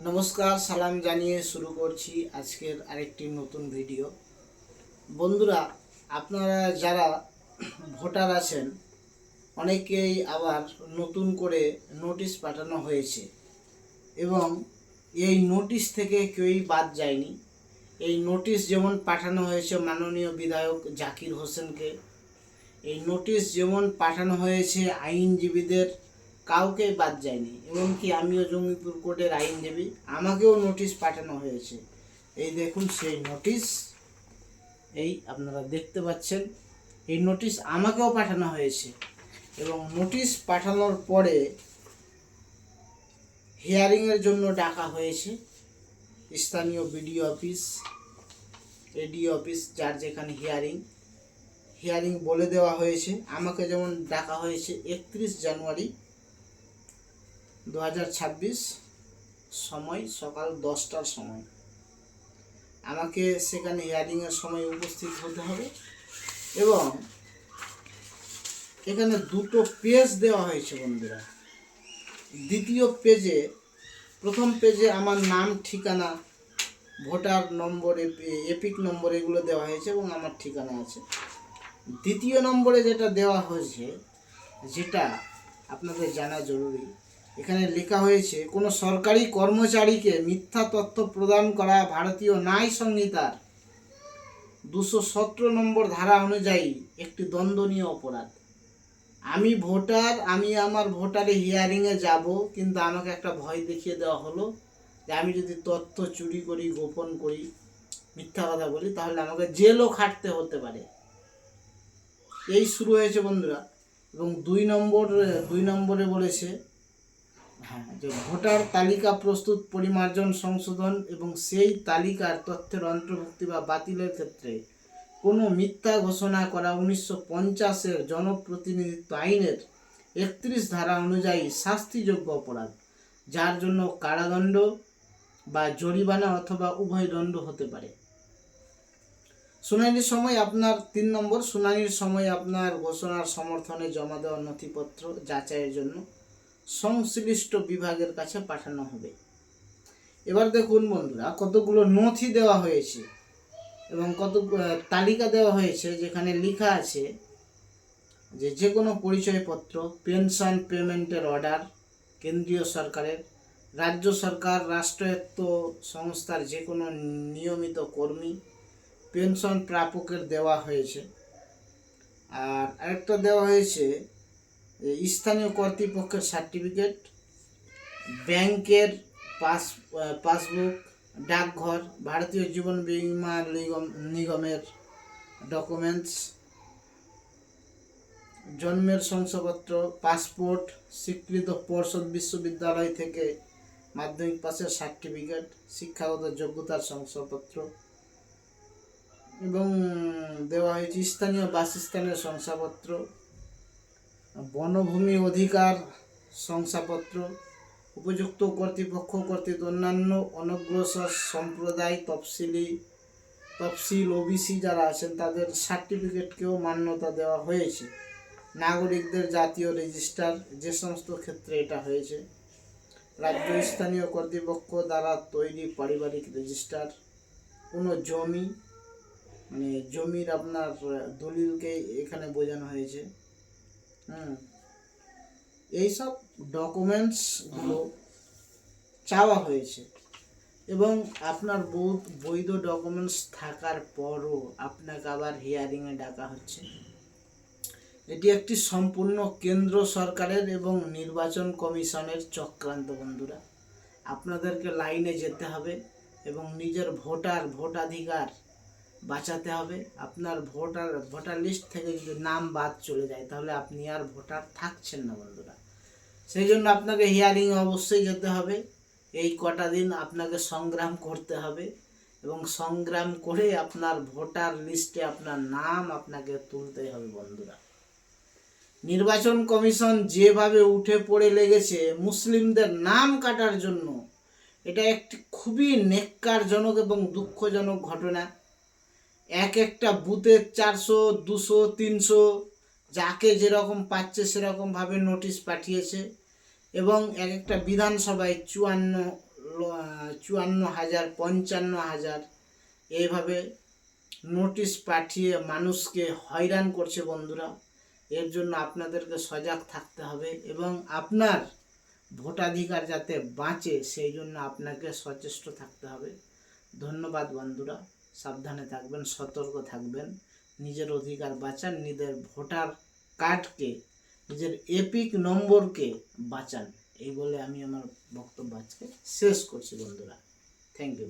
নমস্কার, সালাম জানিয়ে শুরু করছি আজকের আরেকটি নতুন ভিডিও। বন্ধুরা, আপনারা যারা ভোটার আছেন, অনেকেই আবার নতুন করে নোটিশ পাঠানো হয়েছে এবং এই নোটিশ থেকে কেউই বাদ যায়নি। এই নোটিশ যেমন পাঠানো হয়েছে মাননীয় বিধায়ক জাকির হোসেনকে, এই নোটিশ যেমন পাঠানো হয়েছে আইনজীবীদের, কাউকে বাদ যায়নি। এমনকি আমিও জঙ্গিপুর কোর্টের আইনজীবী, আমাকেও নোটিশ পাঠানো হয়েছে। এই দেখুন সেই নোটিশ, এই আপনারা দেখতে পাচ্ছেন, এই নোটিশ আমাকেও পাঠানো হয়েছে। এবং নোটিশ পাঠানোর পরে হিয়ারিংয়ের জন্য ডাকা হয়েছে স্থানীয় বিডিও অফিস, এডিও অফিস, যার যেখানে হিয়ারিং বলে দেওয়া হয়েছে। আমাকে যেমন ডাকা হয়েছে 31 জানুয়ারি 2026, সময় সকাল 10টার সময়। আমাকে সেখানে হিয়ারিংয়ের সময় উপস্থিত হতে হবে এবং এখানে দুটো পেজ দেওয়া হয়েছে বন্ধুরা। দ্বিতীয় পেজে, প্রথম পেজে আমার নাম, ঠিকানা, ভোটার নম্বর, এপিক নম্বর এগুলো দেওয়া হয়েছে এবং আমার ঠিকানা আছে। দ্বিতীয় নম্বরে যেটা দেওয়া হয়েছে, যেটা আপনাদের জানা জরুরি, এখানে লেখা হয়েছে কোনো সরকারি কর্মচারীকে মিথ্যা তথ্য প্রদান করা ভারতীয় ন্যায় সংহিতার 217 নম্বর ধারা অনুযায়ী একটি দণ্ডনীয় অপরাধ। আমি ভোটার, আমি আমার ভোটারে হিয়ারিংয়ে যাব, কিন্তু আমাকে একটা ভয় দেখিয়ে দেওয়া হলো যে আমি যদি তথ্য চুরি করি, গোপন করি, মিথ্যা কথা বলি, তাহলে আমাকে জেলও খাটতে হতে পারে। এই শুরু হয়েছে বন্ধুরা। এবং দুই নম্বরে বলেছে যে ভোটার তালিকা প্রস্তুত, পরিমার্জন, সংশোধন এবং সেই তালিকার তথ্যের অন্তর্ভুক্তি বা বাতিলের ক্ষেত্রে কোনো মিথ্যা ঘোষণা করা 1950-এর জনপ্রতিনিধিত্ব আইনের 31 ধারা অনুযায়ী শাস্তিযোগ্য অপরাধ, যার জন্য কারাদণ্ড বা জরিমানা অথবা উভয় দণ্ড হতে পারে। শুনানির সময় আপনার 3 নম্বর, শুনানির সময় আপনার ঘোষণার সমর্থনে জমা দেওয়া নথিপত্র যাচাইয়ের জন্য সংশ্লিষ্ট বিভাগের কাছে পাঠানো হবে। এবার দেখুন বন্ধুরা, কতগুলো নথি দেওয়া হয়েছে এবং কত তালিকা দেওয়া হয়েছে, যেখানে লেখা আছে যে কোনো পরিচয়পত্র, পেনশন পেমেন্টের অর্ডার কেন্দ্রীয় সরকারের, রাজ্য সরকার, রাষ্ট্রায়ত্ত সংস্থার যে কোনো নিয়মিত কর্মী, পেনশন প্রাপকের দেওয়া হয়েছে। আর আরেকটা দেওয়া হয়েছে স্থানীয় কর্তৃপক্ষের সার্টিফিকেট, ব্যাংকের পাসবুক, ডাকঘর, ভারতীয় জীবন বীমা নিগমের ডকুমেন্টস, জন্মের শংসাপত্র, পাসপোর্ট, স্বীকৃত পর্ষদ বিশ্ববিদ্যালয় থেকে মাধ্যমিক পাসের সার্টিফিকেট, শিক্ষাগত যোগ্যতার শংসাপত্র, এবং দেওয়া হয়েছে স্থানীয় বাসস্থানের শংসাপত্র, বনভূমি অধিকার শংসাপত্র, উপযুক্ত কর্তৃপক্ষ কর্তৃক অন্যান্য অনগ্রসর সম্প্রদায়, তফসিল ওবিসি যারা আছেন তাদের সার্টিফিকেটকেও মান্যতা দেওয়া হয়েছে। নাগরিকদের জাতীয় রেজিস্টার, যে সমস্ত ক্ষেত্রে এটা হয়েছে, রাজ্য স্থানীয় কর্তৃপক্ষ দ্বারা তৈরি পারিবারিক রেজিস্টার, কোনো জমি, মানে জমির আপনার দলিলকে এখানে বোঝানো হয়েছে। এইসব ডকুমেন্টসগুলো চাওয়া হয়েছে এবং আপনার বৈধ ডকুমেন্টস থাকার পরও আপনাকে আবার হিয়ারিংয়ে ডাকা হচ্ছে। এটি একটি সম্পূর্ণ কেন্দ্র সরকারের এবং নির্বাচন কমিশনের চক্রান্ত বন্ধুরা। আপনাদেরকে লাইনে যেতে হবে এবং নিজের ভোটাধিকার বাঁচাতে হবে। আপনার ভোটার লিস্ট থেকে যদি নাম বাদ চলে যায়, তাহলে আপনি আর ভোটার থাকছেন না বন্ধুরা। সেই জন্য আপনাকে হিয়ারিং অবশ্যই যেতে হবে। এই কটা দিন আপনাকে সংগ্রাম করতে হবে এবং সংগ্রাম করে আপনার ভোটার লিস্টে আপনার নাম আপনাকে তুলতে হবে বন্ধুরা। নির্বাচন কমিশন যেভাবে উঠে পড়ে লেগেছে মুসলিমদের নাম কাটার জন্য, এটা একটি খুবই নেক্কারজনক এবং দুঃখজনক ঘটনা। একটা বুথে 400, 200, 300 যাকে যেরকম পাচ্ছে সেরকমভাবে নোটিশ পাঠিয়েছে এবং একটা বিধানসভায় 54 54,000, 55,000 এইভাবে নোটিশ পাঠিয়ে মানুষকে হয়রান করছে বন্ধুরা। এর জন্য আপনাদেরকে সজাগ থাকতে হবে এবং আপনার ভোটাধিকার যাতে বাঁচে সেই জন্য আপনাকে সচেষ্ট থাকতে হবে। ধন্যবাদ বন্ধুরা, সাবধানে থাকবেন, সতর্ক থাকবেন, নিজের অধিকার বাঁচান, নিজের ভোটার কার্ডকে, নিজের এপিক নম্বরকে বাঁচান। এই বলে আমি আমার বক্তব্য আজকে শেষ করছি বন্ধুরা। Thank you.